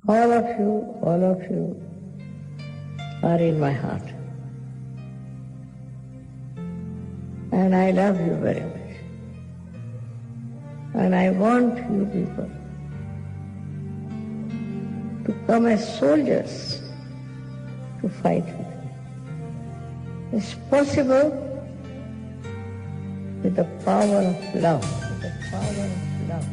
all of you are in my heart. And I love you very much. And I want you people to come as soldiers to fight with me. It's possible with the power of love, with the power of love.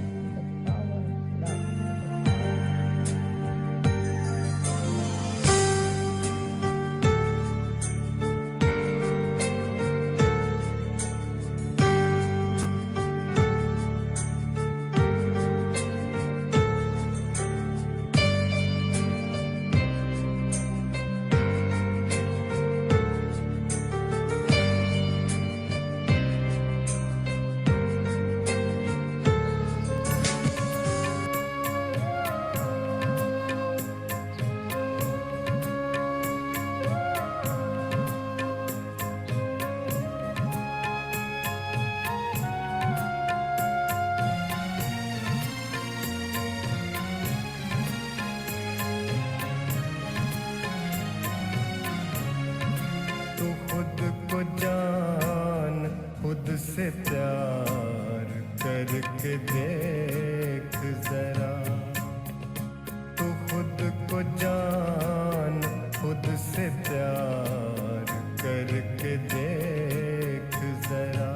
जान खुद से प्यार करके देख जरा, तू खुद को जान खुद से प्यार करके देख जरा,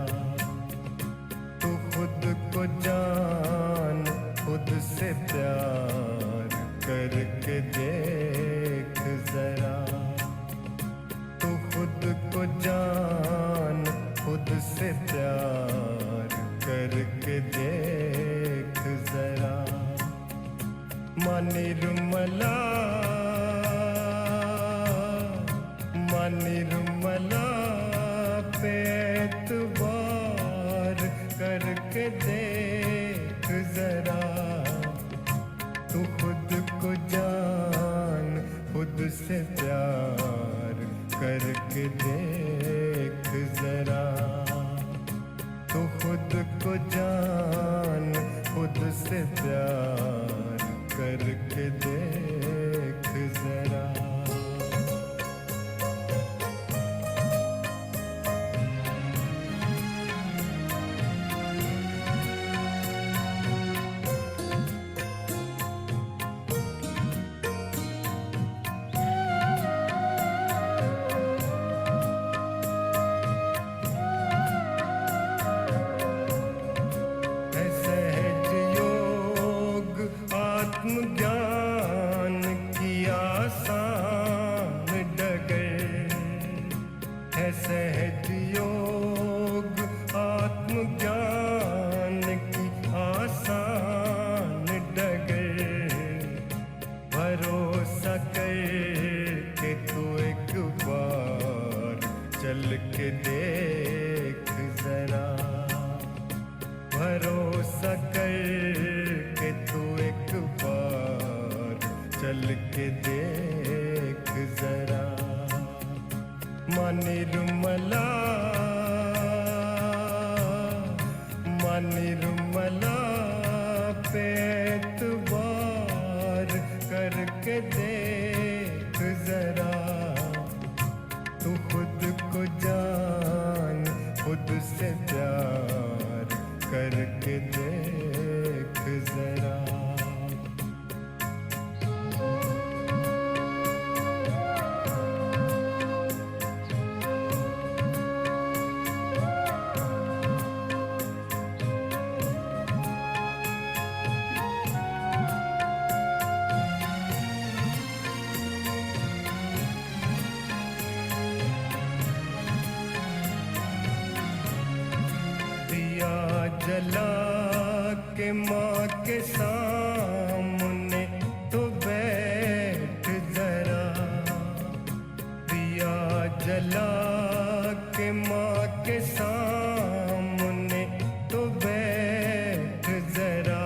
तू खुद को जान खुद से प्यार करके देख जरा, तू खुद को जान खुद से प्यार करके देख जरा। मनिर्मला मनिर्मला पे एतबार करके देख जरा, तू खुद को जान खुद से प्यार करके देख जरा, तू खुद को जान खुद से प्यार करके देख जरा। आत्मज्ञान की आसान डगर है, सहज योग आत्मज्ञान की आसान डगर, भरोसा कर के तू एक बार चल के देख जरा, भरोसा कर के तू एक बार चल के देख जरा। मनिर्मला मनिर्मला पे एतबार करके देख जरा, तू खुद को जान खुद से प्यार करके देख जरा। जला के माँ के सामने तो बैठ जरा, दिया जला के माँ के सामने तो बैठ जरा,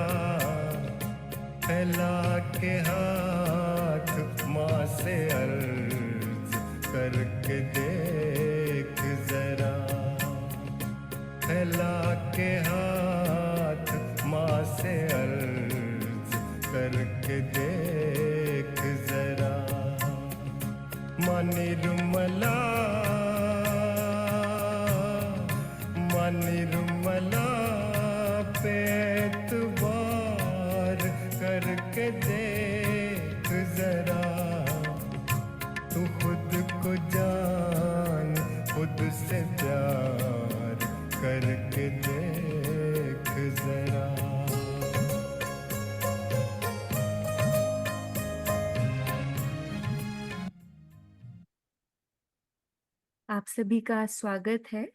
फैला के हाथ माँ से अर्ज करके देख जरा, फैला के हाथ माँ से अर्ज करके दे पे एतबार करके देख जरा, तू खुद को जान, खुद से प्यार करके देख जरा। आप सभी का स्वागत है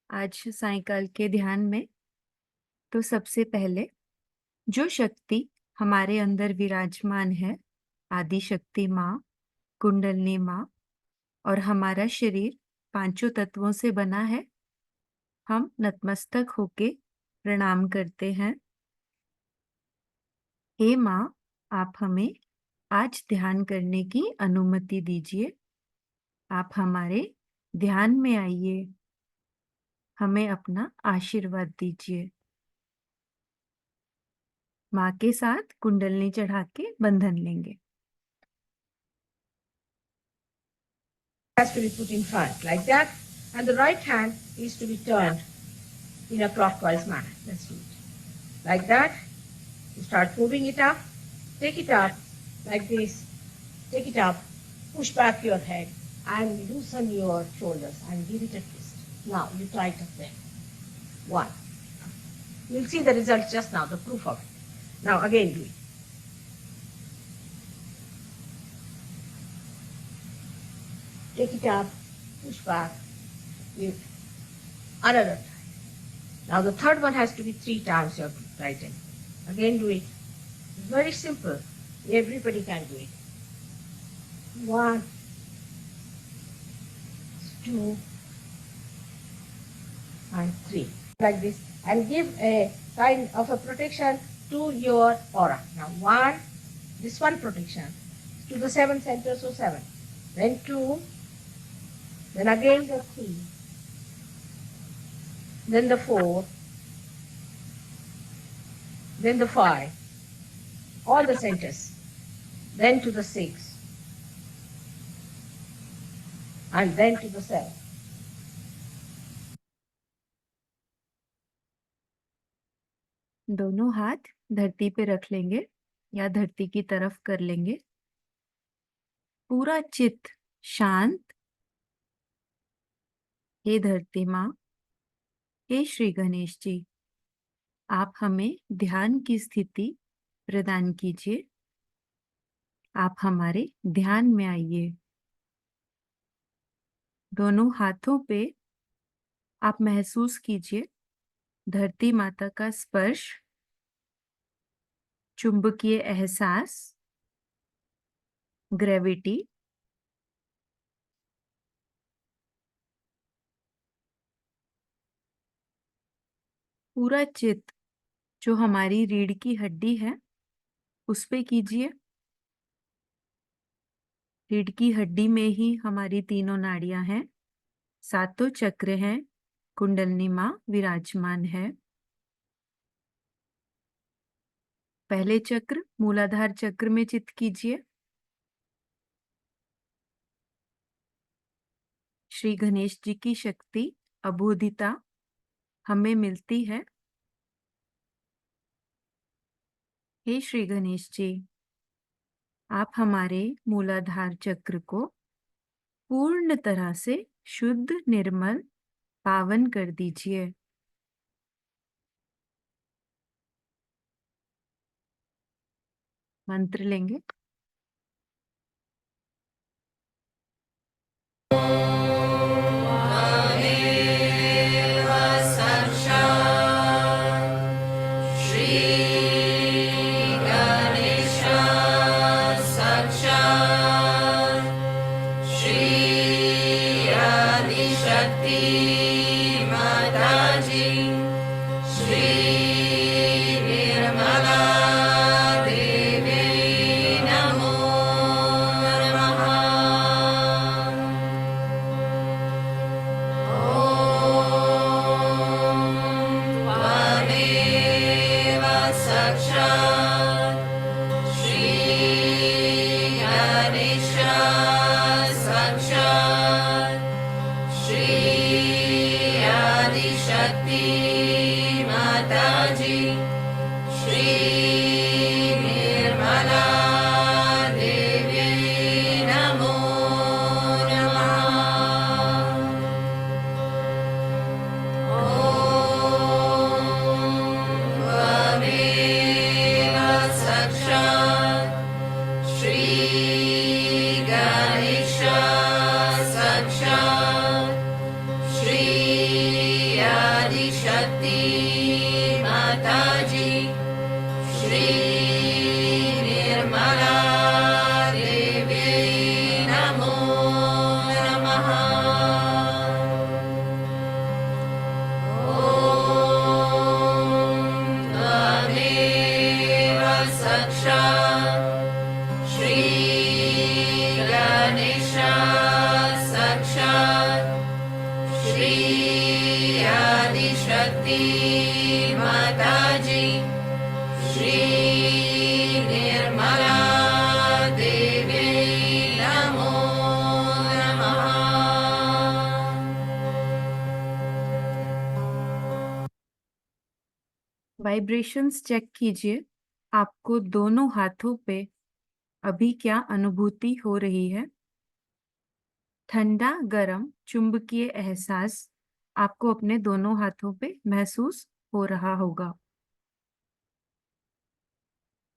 आज सायंकाल के ध्यान में। तो सबसे पहले जो शक्ति हमारे अंदर विराजमान है, आदि शक्ति माँ, कुंडलिनी माँ, और हमारा शरीर पांचों तत्वों से बना है, हम नतमस्तक होके प्रणाम करते हैं। हे माँ, आप हमें आज ध्यान करने की अनुमति दीजिए। आप हमारे ध्यान में आइए, हमें अपना आशीर्वाद दीजिए। माँ के साथ कुंडलनी चढ़ा के बंधन लेंगे। Has to be put in front like that, and the right hand is to be turned in a clockwise manner. Let's do it like that. You start moving it up, take it up like this, take it up, push back your head and loosen your shoulders and give it a twist. Now you tighten them. One. You'll see the result just now, the proof of it. Now again do it. Take it up, push back, give another time. Now the third one has to be 3 times your right hand. Again do it. It's very simple. Everybody can do it. 1, 2, and 3. Like this. And give a kind of a protection to your aura. Now 1, this one protection to the 7 centers, so 7. Then 2, then again the 3, then the 4, then the 5, all the centers, then to the 6, and then to the 7. दोनों हाथ धरती पे रख लेंगे या धरती की तरफ कर लेंगे। पूरा चित्त शांत। हे धरती माँ, हे श्री गणेश जी, आप हमें ध्यान की स्थिति प्रदान कीजिए। आप हमारे ध्यान में आइए। दोनों हाथों पे आप महसूस कीजिए धरती माता का स्पर्श, चुंबकीय एहसास, ग्रेविटी। पूरा चित्त जो हमारी रीढ़ की हड्डी है उस पे कीजिए। रीढ़ की हड्डी में ही हमारी तीनों नाड़ियां हैं, 7 चक्र हैं, कुंडलिनी माँ विराजमान है। पहले चक्र मूलाधार चक्र में चित्त कीजिए। श्री गणेश जी की शक्ति अबोधिता हमें मिलती है। हे श्री गणेश जी, आप हमारे मूलाधार चक्र को पूर्ण तरह से शुद्ध, निर्मल, पावन कर दीजिए। मंत्र लेंगे। शक्ति माता जी श्री निर्मला देवी नमो नमः। ॐ त्वमेव साक्षात् श्री गणेश साक्षात् श्री आदिशक्ति माताजी श्री निर्मला देवी नमो नमः। ॐ त्वमेव साक्षात् श्री गणेश साक्षात् श्री आदिशक्ति माताजी श्री निर्मला देवी नमो नमः। वाइब्रेशंस चेक कीजिए, आपको दोनों हाथों पे अभी क्या अनुभूति हो रही है। ठंडा गरम चुंबकीय एहसास आपको अपने दोनों हाथों पे महसूस हो रहा होगा।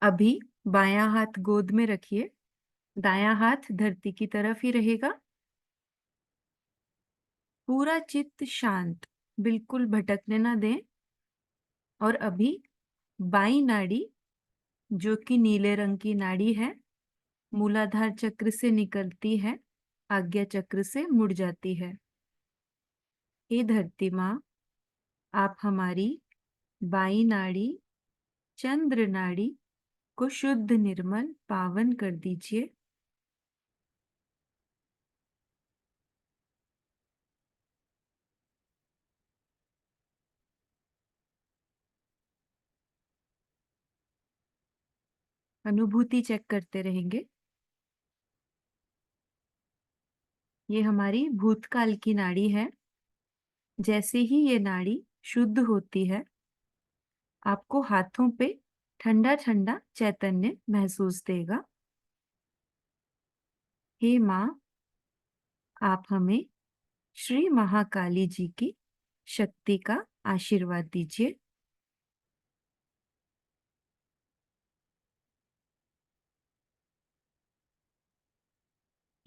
अभी बायां हाथ गोद में रखिए, दायां हाथ धरती की तरफ ही रहेगा। पूरा चित्त शांत, बिल्कुल भटकने ना दें। और अभी बाईं नाड़ी, जो कि नीले रंग की नाड़ी है, मूलाधार चक्र से निकलती है, आज्ञा चक्र से मुड़ जाती है। हे धरती माँ, आप हमारी बाईं नाड़ी, चंद्र नाड़ी को शुद्ध निर्मल पावन कर दीजिए। अनुभूति चेक करते रहेंगे। ये हमारी भूतकाल की नाड़ी है। जैसे ही ये नाड़ी शुद्ध होती है, आपको हाथों पे ठंडा ठंडा चैतन्य महसूस देगा। हे माँ, आप हमें श्री महाकाली जी की शक्ति का आशीर्वाद दीजिए।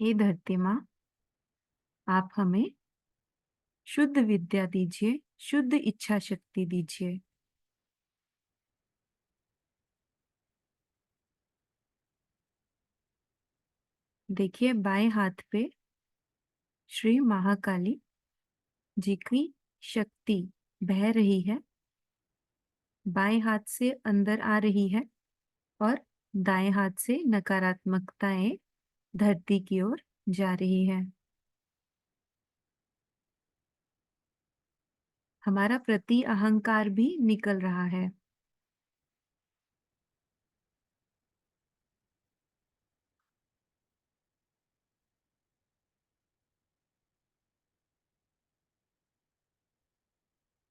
हे धरती माँ, आप हमें शुद्ध विद्या दीजिए, शुद्ध इच्छा शक्ति दीजिए। देखिए, बाएं हाथ पे श्री महाकाली जी की शक्ति बह रही है, बाएं हाथ से अंदर आ रही है और दाएं हाथ से नकारात्मकताएं धरती की ओर जा रही है। हमारा प्रति अहंकार भी निकल रहा है।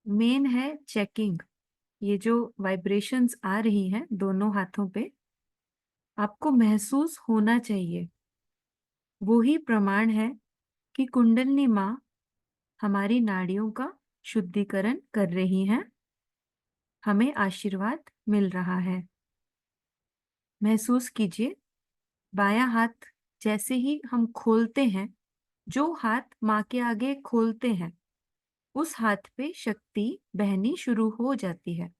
मेन है चेकिंग। ये जो वाइब्रेशंस आ रही हैं दोनों हाथों पे, आपको महसूस होना चाहिए। वो ही प्रमाण है कि कुंडलिनी माँ हमारी नाड़ियों का शुद्धिकरण कर रही हैं। हमें आशीर्वाद मिल रहा है। महसूस कीजिए, बायां हाथ जैसे ही हम खोलते हैं, जो हाथ माँ के आगे खोलते हैं, उस हाथ पे शक्ति बहनी शुरू हो जाती है।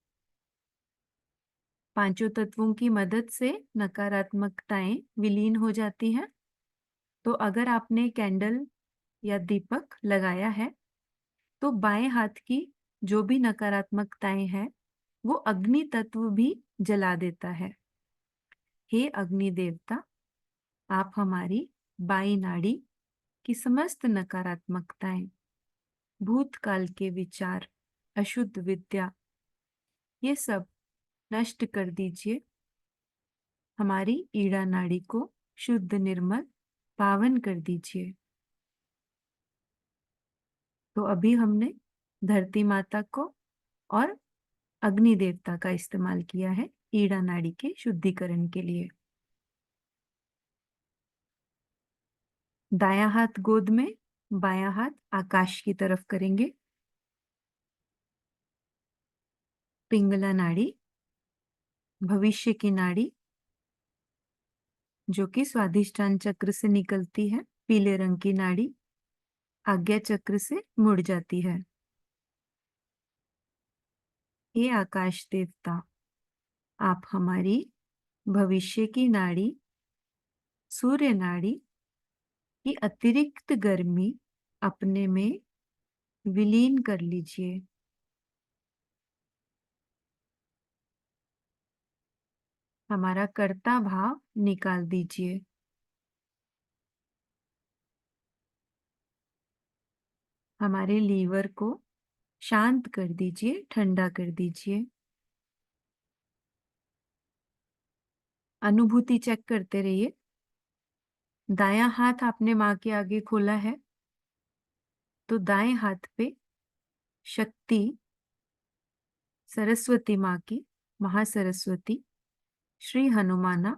पांचों तत्वों की मदद से नकारात्मकताएं विलीन हो जाती हैं। तो अगर आपने कैंडल या दीपक लगाया है, तो बाएं हाथ की जो भी नकारात्मकताएं हैं, वो अग्नि तत्व भी जला देता है। हे अग्नि देवता, आप हमारी बाईं नाड़ी की समस्त नकारात्मकताएं, भूतकाल के विचार, अशुद्ध विद्या, ये सब नष्ट कर दीजिए। हमारी ईड़ा नाड़ी को शुद्ध निर्मल पावन कर दीजिए। तो अभी हमने धरती माता को और अग्नि देवता का इस्तेमाल किया है ईड़ा नाड़ी के शुद्धिकरण के लिए। दायां हाथ गोद में, बायां हाथ आकाश की तरफ करेंगे। पिंगला नाड़ी, भविष्य की नाड़ी जो कि स्वाधिष्ठान चक्र से निकलती है, पीले रंग की नाड़ी आज्ञा चक्र से मुड़ जाती है। हे आकाश देवता, आप हमारी भविष्य की नाड़ी, सूर्य नाड़ी की अतिरिक्त गर्मी अपने में विलीन कर लीजिए। हमारा कर्ता भाव निकाल दीजिए। हमारे लीवर को शांत कर दीजिए, ठंडा कर दीजिए। अनुभूति चेक करते रहिए। दायां हाथ आपने माँ के आगे खोला है तो दाएं हाथ पे शक्ति सरस्वती माँ की, महासरस्वती, श्री हनुमाना,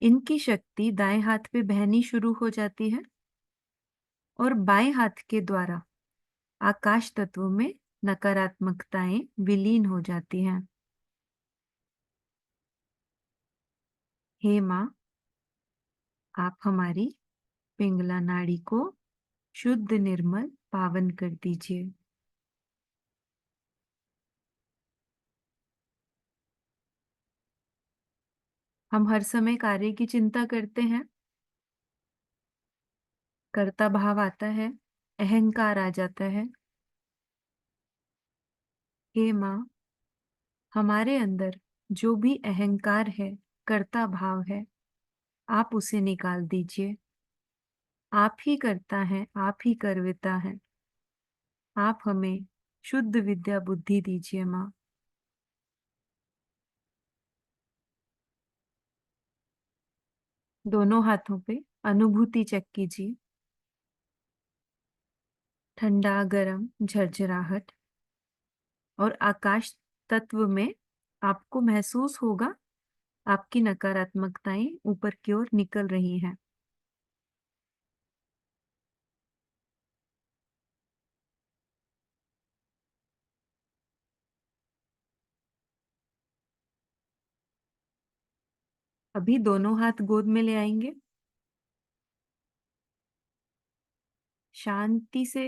इनकी शक्ति दाएं हाथ पे बहनी शुरू हो जाती है और बाएं हाथ के द्वारा आकाश तत्व में नकारात्मकताएं विलीन हो जाती हैं। हे माँ, आप हमारी पिंगला नाड़ी को शुद्ध, निर्मल, पावन कर दीजिए। हम हर समय कार्य की चिंता करते हैं, कर्ता भाव आता है, अहंकार आ जाता है। हे माँ, हमारे अंदर जो भी अहंकार है, कर्ता भाव है, आप उसे निकाल दीजिए। आप ही करता है, आप ही करविता है। आप हमें शुद्ध विद्या बुद्धि दीजिए माँ। दोनों हाथों पे अनुभूति चेक कीजिए। ठंडा, गरम, झरझराहट और आकाश तत्व में आपको महसूस होगा आपकी नकारात्मकताएं ऊपर की ओर निकल रही हैं। अभी दोनों हाथ गोद में ले आएंगे। शांति से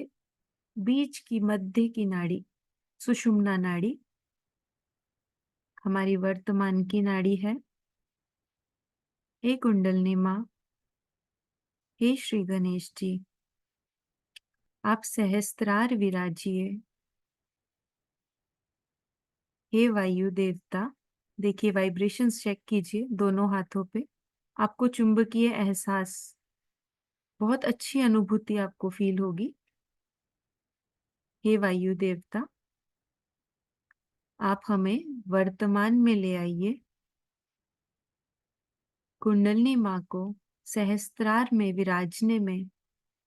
बीच की मध्य की नाड़ी, सुषुम्ना नाड़ी, हमारी वर्तमान की नाड़ी है। हे कुंडलनी माँ, हे श्री गणेश जी, आप सहस्त्रार विराजिए। हे वायु देवता, देखिए वाइब्रेशंस चेक कीजिए दोनों हाथों पे। आपको चुंबकीय एहसास, बहुत अच्छी अनुभूति आपको फील होगी। हे वायु देवता, आप हमें वर्तमान में ले आइए। कुंडलनी माँ को सहस्त्रार में विराजने में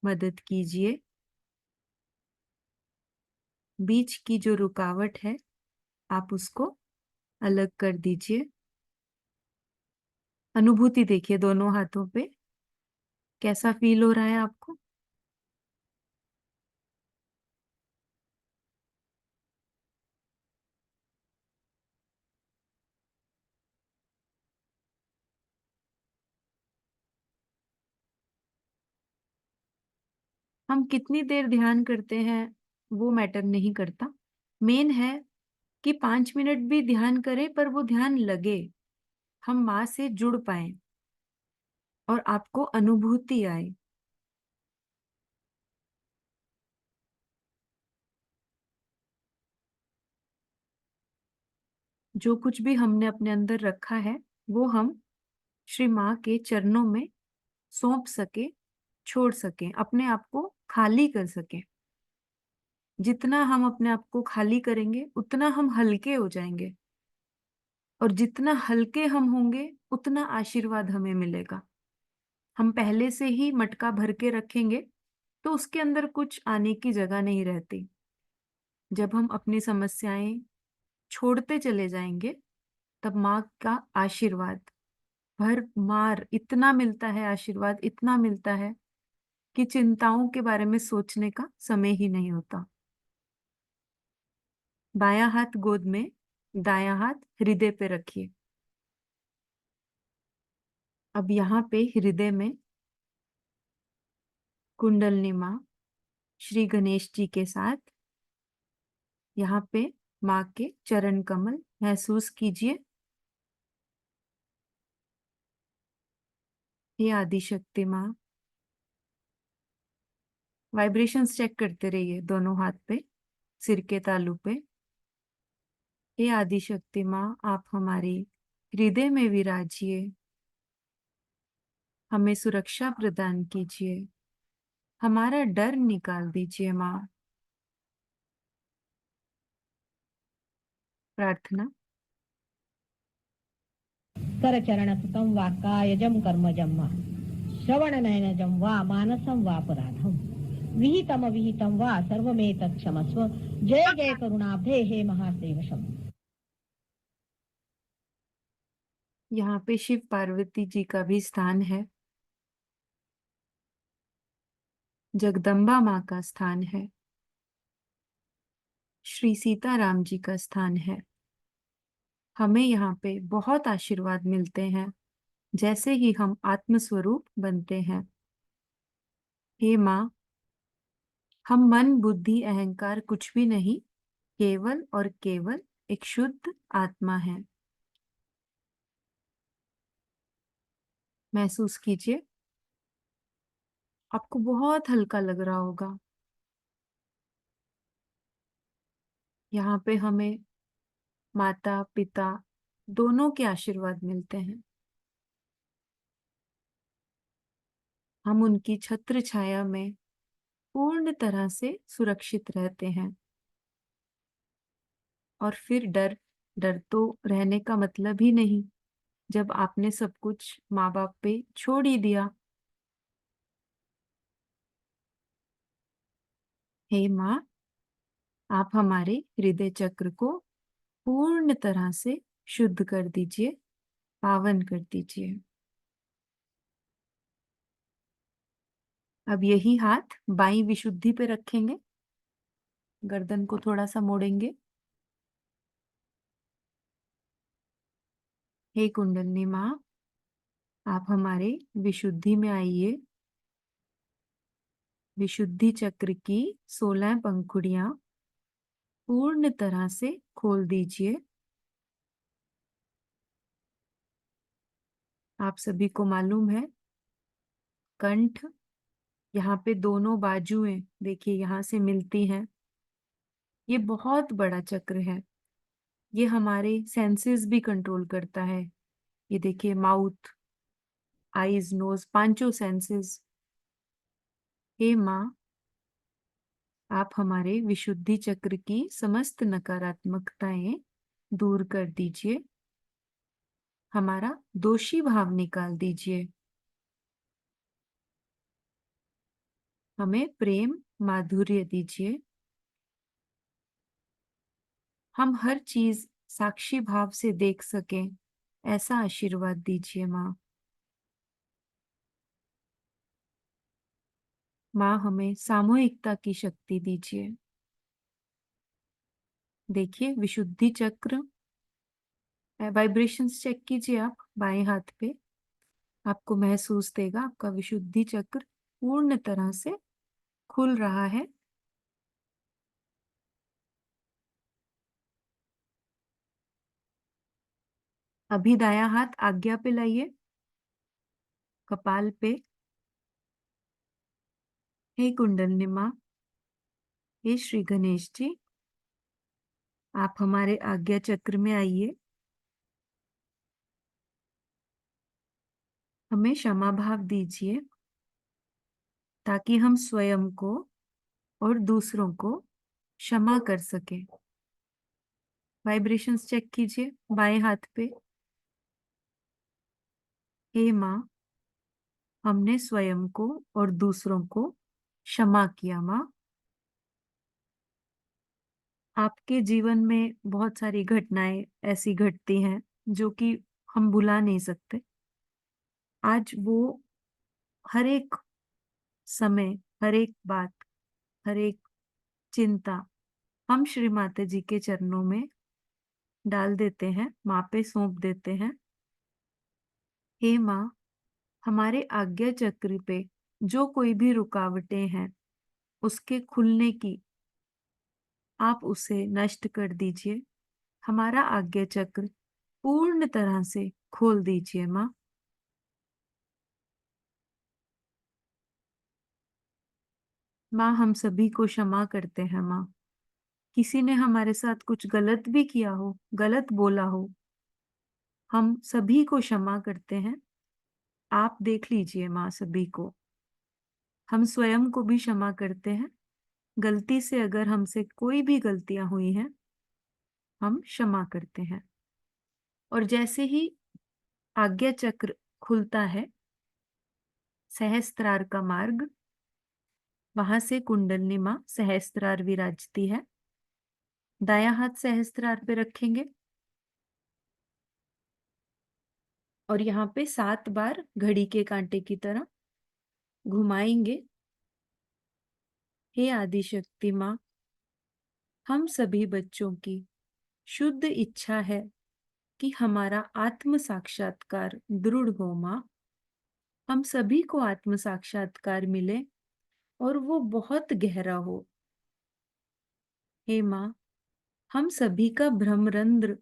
मदद कीजिए। बीच की जो रुकावट है, आप उसको अलग कर दीजिए। अनुभूति देखिए दोनों हाथों पे, कैसा फील हो रहा है आपको। हम कितनी देर ध्यान करते हैं वो मैटर नहीं करता। मेन है कि 5 मिनट भी ध्यान करें पर वो ध्यान लगे, हम माँ से जुड़ पाए और आपको अनुभूति आए। जो कुछ भी हमने अपने अंदर रखा है वो हम श्री माँ के चरणों में सौंप सके, छोड़ सके, अपने आप को खाली कर सके। जितना हम अपने आप को खाली करेंगे उतना हम हल्के हो जाएंगे और जितना हल्के हम होंगे उतना आशीर्वाद हमें मिलेगा। हम पहले से ही मटका भर के रखेंगे तो उसके अंदर कुछ आने की जगह नहीं रहती। जब हम अपनी समस्याएं छोड़ते चले जाएंगे, तब माँ का आशीर्वाद भर मार इतना मिलता है, आशीर्वाद इतना मिलता है कि चिंताओं के बारे में सोचने का समय ही नहीं होता। बायां हाथ गोद में, दायां हाथ हृदय पे रखिए। अब यहाँ पे हृदय में कुंडलिनी माँ श्री गणेश जी के साथ, यहाँ पे माँ के चरण कमल महसूस कीजिए। हे आदिशक्ति माँ, वाइब्रेशंस चेक करते रहिए दोनों हाथ पे, सिर के तालू पे। हे आदिशक्ति माँ, आप हमारे हृदय में विराजिए, हमें सुरक्षा प्रदान कीजिए, हमारा डर निकाल दीजिए माँ। प्रार्थना। करचरणकृतं वा कायजं कर्मजं वा श्रवणनयनजं वा मानसं वापराधं विहितमविहितं वा सर्वमेतत् क्षमस्व। जय जय करुणाब्धे हे महादेव शंभो। यहाँ पे शिव पार्वती जी का भी स्थान है, जगदम्बा माँ का स्थान है, श्री सीताराम जी का स्थान है। हमें यहाँ पे बहुत आशीर्वाद मिलते हैं जैसे ही हम आत्मस्वरूप बनते हैं। हे माँ, हम मन बुद्धि अहंकार कुछ भी नहीं, केवल और केवल एक शुद्ध आत्मा है। महसूस कीजिए, आपको बहुत हल्का लग रहा होगा। यहाँ पे हमें माता पिता दोनों के आशीर्वाद मिलते हैं। हम उनकी छत्र छाया में पूर्ण तरह से सुरक्षित रहते हैं। और फिर डर, डर तो रहने का मतलब ही नहीं जब आपने सब कुछ माँ बाप पे छोड़ ही दिया। हे माँ, आप हमारे हृदय चक्र को पूर्ण तरह से शुद्ध कर दीजिए, पावन कर दीजिए। अब यही हाथ बाईं विशुद्धि पे रखेंगे, गर्दन को थोड़ा सा मोड़ेंगे। हे कुंडलिनी माँ, आप हमारे विशुद्धि में आइए। विशुद्धि चक्र की 16 पंखुड़ियां पूर्ण तरह से खोल दीजिए। आप सभी को मालूम है, कंठ, यहाँ पे दोनों बाजुएं देखिए यहाँ से मिलती हैं। ये बहुत बड़ा चक्र है, ये हमारे सेंसेस भी कंट्रोल करता है। ये देखिए, माउथ, आईज, नोज, पांचों सेंसेस। हे माँ, आप हमारे विशुद्धि चक्र की समस्त नकारात्मकताएं दूर कर दीजिए, हमारा दोषी भाव निकाल दीजिए, हमें प्रेम माधुर्य दीजिए, हम हर चीज साक्षी भाव से देख सकें, ऐसा आशीर्वाद दीजिए माँ। माँ, हमें सामूहिकता की शक्ति दीजिए। देखिए विशुद्धि चक्र, वाइब्रेशंस चेक कीजिए आप बाएं हाथ पे, आपको महसूस देगा आपका विशुद्धि चक्र पूर्ण तरह से खुल रहा है। अभी दायां हाथ आज्ञा पे लाइए, कपाल पे। हे कुंडलिनी माँ, हे श्री गणेश जी, आप हमारे आज्ञा चक्र में आइए। हमें क्षमा भाव दीजिए ताकि हम स्वयं को और दूसरों को क्षमा कर सके। वाइब्रेशंस चेक कीजिए बाएं हाथ पे। हे माँ, हमने स्वयं को और दूसरों को क्षमा किया माँ। आपके जीवन में बहुत सारी घटनाएं ऐसी घटती हैं जो कि हम भुला नहीं सकते। आज वो हर एक समय, हर एक बात, हर एक चिंता हम श्री माता जी के चरणों में डाल देते हैं, माँ पे सौंप देते हैं। हे माँ, हमारे आज्ञा चक्र पे जो कोई भी रुकावटें हैं, उसके खुलने की आप उसे नष्ट कर दीजिए। हमारा आज्ञा चक्र पूर्ण तरह से खोल दीजिए माँ। माँ, हम सभी को क्षमा करते हैं माँ। किसी ने हमारे साथ कुछ गलत भी किया हो, गलत बोला हो, हम सभी को क्षमा करते हैं। आप देख लीजिए माँ सभी को। हम स्वयं को भी क्षमा करते हैं। गलती से अगर हमसे कोई भी गलतियां हुई हैं, हम क्षमा करते हैं। और जैसे ही आज्ञा चक्र खुलता है, सहस्त्रार का मार्ग, वहां से कुंडलिनी माँ सहस्त्रार विराजती है। दायां हाथ सहस्त्रार पे रखेंगे और यहाँ पे 7 बार घड़ी के कांटे की तरह घुमाएंगे। हे आदि शक्ति माँ, हम सभी बच्चों की शुद्ध इच्छा है कि हमारा आत्म साक्षात्कार दृढ़ हो माँ। हम सभी को आत्म साक्षात्कार मिले और वो बहुत गहरा हो। हे माँ, हम सभी का भ्रमरंध्र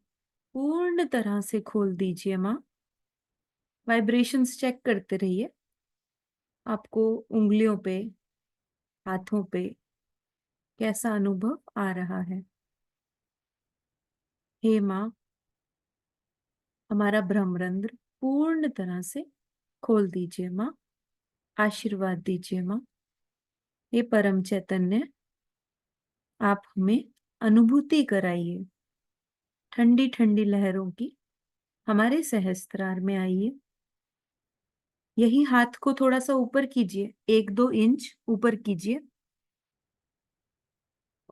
पूर्ण तरह से खोल दीजिए माँ। वाइब्रेशंस चेक करते रहिए। आपको उंगलियों पे, हाथों पे कैसा अनुभव आ रहा है। हे माँ, हमारा भ्रमरंध्र पूर्ण तरह से खोल दीजिए माँ। आशीर्वाद दीजिए माँ। हे परम चैतन्य, आप हमें अनुभूति कराइए ठंडी ठंडी लहरों की। हमारे सहस्त्रार में आइए। यही हाथ को थोड़ा सा ऊपर कीजिए, 1-2 इंच ऊपर कीजिए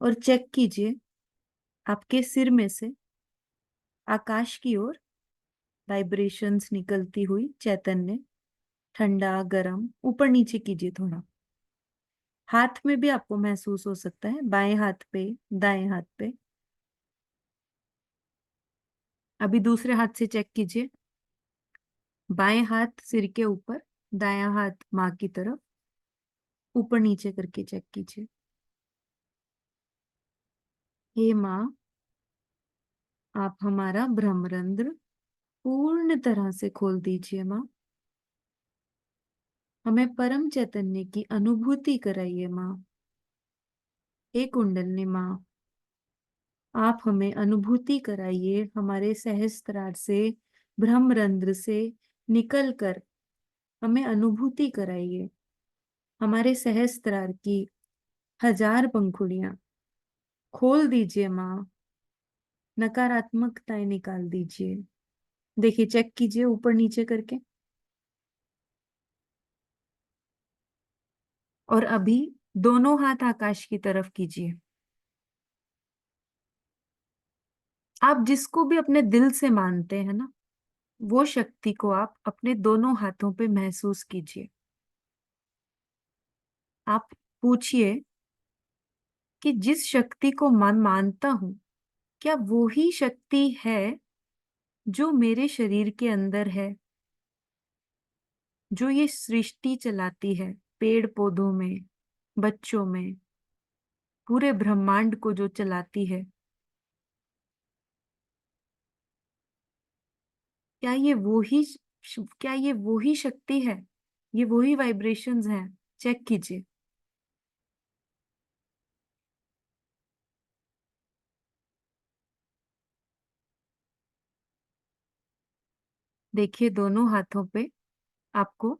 और चेक कीजिए आपके सिर में से आकाश की ओर वाइब्रेशंस निकलती हुई चैतन्य, ठंडा गरम, ऊपर नीचे कीजिए थोड़ा। हाथ में भी आपको महसूस हो सकता है, बाएं हाथ पे, दाएं हाथ पे। अभी दूसरे हाथ से चेक कीजिए। बाएं हाथ सिर के ऊपर, दायां हाथ माँ की तरफ, ऊपर नीचे करके चेक कीजिए। हे माँ, आप हमारा भ्रमरंध्र पूर्ण तरह से खोल दीजिए माँ। हमें परम चैतन्य की अनुभूति कराइए माँ। हे कुंडलिनी माँ, आप हमें अनुभूति कराइए हमारे सहस्त्रार से, भ्रमरंध्र से निकलकर हमें अनुभूति कराइए हमारे सहस्त्रार की 1000 पंखुड़ियां। खोल दीजिए माँ। नकारात्मकताएं निकाल दीजिए। देखिए, चेक कीजिए ऊपर नीचे करके। और अभी दोनों हाथ आकाश की तरफ कीजिए। आप जिसको भी अपने दिल से मानते हैं ना, वो शक्ति को आप अपने दोनों हाथों पे महसूस कीजिए। आप पूछिए कि जिस शक्ति को मानता हूं, क्या वो ही शक्ति है जो मेरे शरीर के अंदर है, जो ये सृष्टि चलाती है, पेड़ पौधों में, बच्चों में, पूरे ब्रह्मांड को जो चलाती है। क्या ये वो ही क्या ये वो ही शक्ति है? ये वो ही वाइब्रेशंस हैं? चेक कीजिए। देखिए दोनों हाथों पे आपको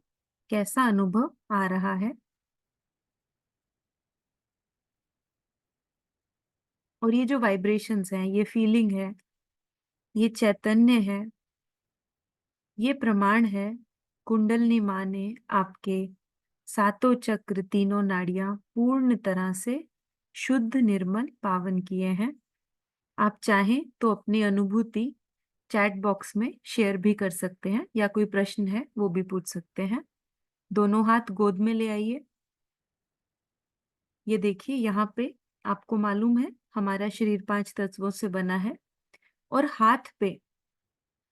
कैसा अनुभव आ रहा है। और ये जो वाइब्रेशंस हैं, ये फीलिंग है, ये चैतन्य है, ये प्रमाण है कुंडलिनी माँ ने आपके सातों चक्र, तीनों नाड़ियां पूर्ण तरह से शुद्ध, निर्मल, पावन किए हैं। आप चाहें तो अपनी अनुभूति चैट बॉक्स में शेयर भी कर सकते हैं या कोई प्रश्न है वो भी पूछ सकते हैं। दोनों हाथ गोद में ले आइए। ये देखिए यहाँ पे आपको मालूम है हमारा शरीर 5 तत्वों से बना है और हाथ पे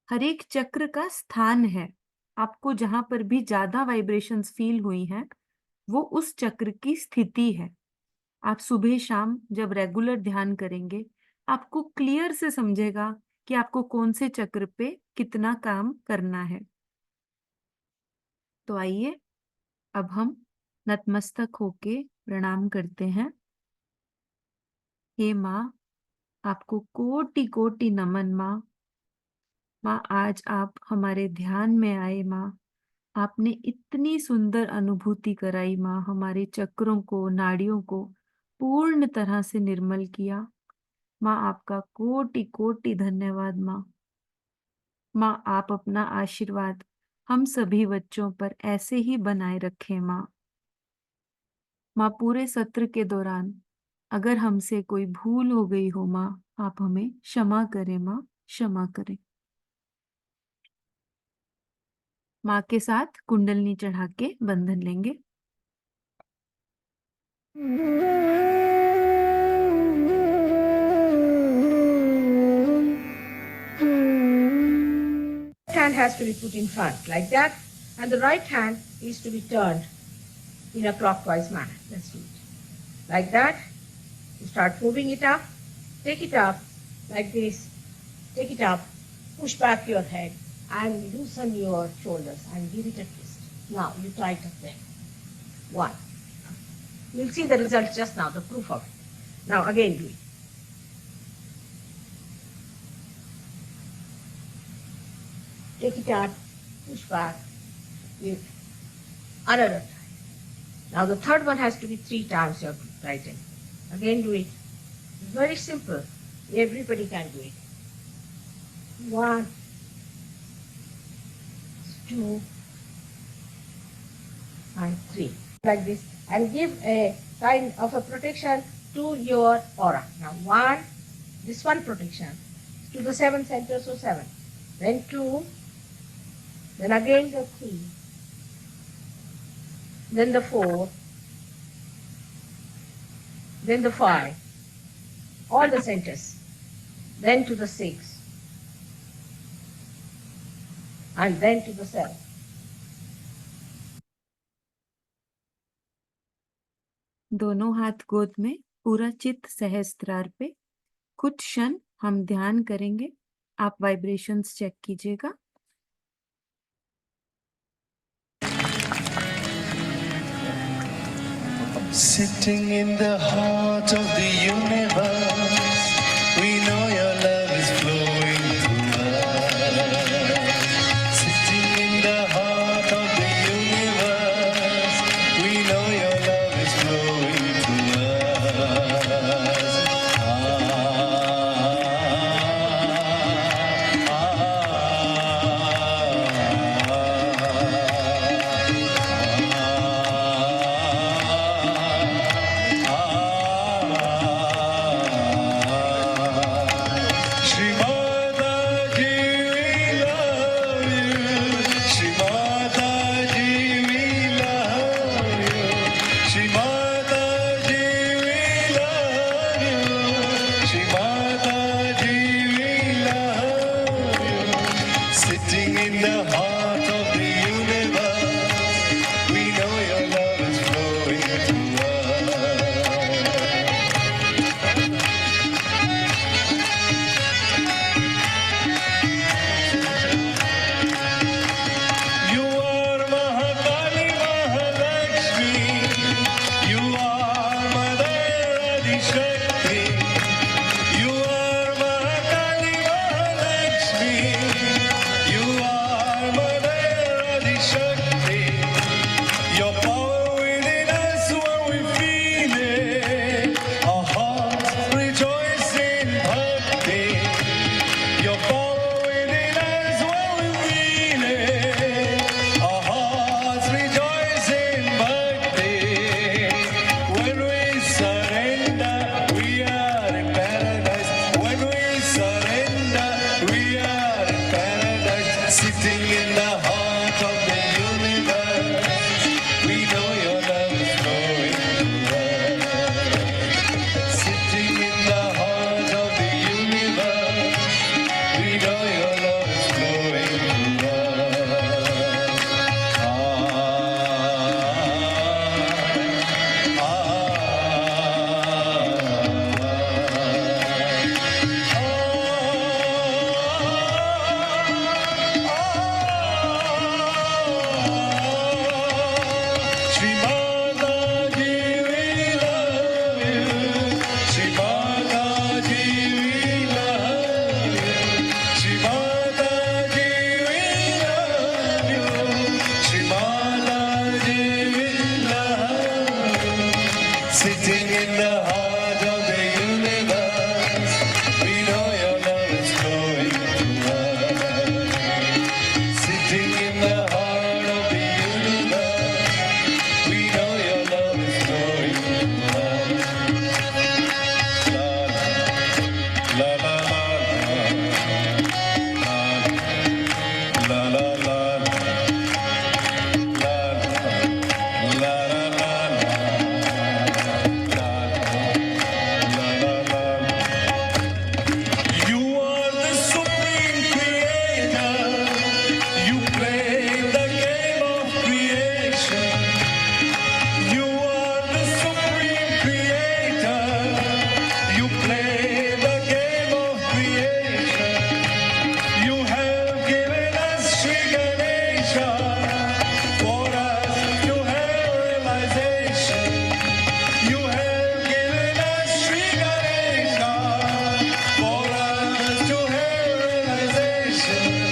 हर एक चक्र का स्थान है। आपको जहां पर भी ज्यादा वाइब्रेशंस फील हुई हैं वो उस चक्र की स्थिति है। आप सुबह शाम जब रेगुलर ध्यान करेंगे आपको क्लियर से समझेगा कि आपको कौन से चक्र पे कितना काम करना है। तो आइए अब हम नतमस्तक होके प्रणाम करते हैं। हे माँ, आपको कोटि कोटि नमन माँ। माँ, आज आप हमारे ध्यान में आए माँ। आपने इतनी सुंदर अनुभूति कराई माँ, हमारे चक्रों को, नाड़ियों को पूर्ण तरह से निर्मल किया। माँ, आपका कोटि कोटि धन्यवाद माँ। माँ, आप अपना आशीर्वाद हम सभी बच्चों पर ऐसे ही बनाए रखें माँ। माँ, पूरे सत्र के दौरान अगर हमसे कोई भूल हो गई हो माँ, आप हमें क्षमा करें माँ, क्षमा करें। माँ के साथ कुंडलनी चढ़ा के बंधन लेंगे। Hand has to be put in front like that, and the right hand is to be turned in a clockwise manner. Let's do it. Like that. You start moving it up. Take it up like this. Take it up. Push back your head and loosen your shoulders and give it a twist. Now you try it up there. One. You'll see the result just now, the proof of it. Now again do it. Take it out, push back, you another time. Now the third one has to be 3 times your right hand. Again do it. It's very simple. Everybody can do it. 1, 2, and 3. Like this. And give a kind of a protection to your aura. Now 1, this one protection to the 7 centers, so 7. Then 2, then again the 3, then the 4, then the 5, all the centers, then to the 6, and then to the 7. दोनों हाथ गोद में, पूरा चित्त सहस्त्रार पे। कुछ क्षण हम ध्यान करेंगे। आप वाइब्रेशंस चेक कीजिएगा। Sitting in the heart of the universe, we know your love is flowing through us. Sitting in the heart of the universe, we know your love is flowing through us. Sitting in the heart of the universe, we know your love is flowing through us. Sitting in the heart of the universe, we know your love is flowing through Shri Mataji, we love you. Shri Mataji, we love you. Shri Mataji, we love you. Shri Mataji, we love you. Sitting in the heart of the universe, we know your love is flowing through us. Sitting in the heart of the universe, we know your love is flowing through us. La la la la la la la You are the supreme creator. You play the game of creation. You are the supreme creator. You play the game of creation. You have given us Shri Ganesha for us to have realization. You have given us Shri Ganesha for us to have realization.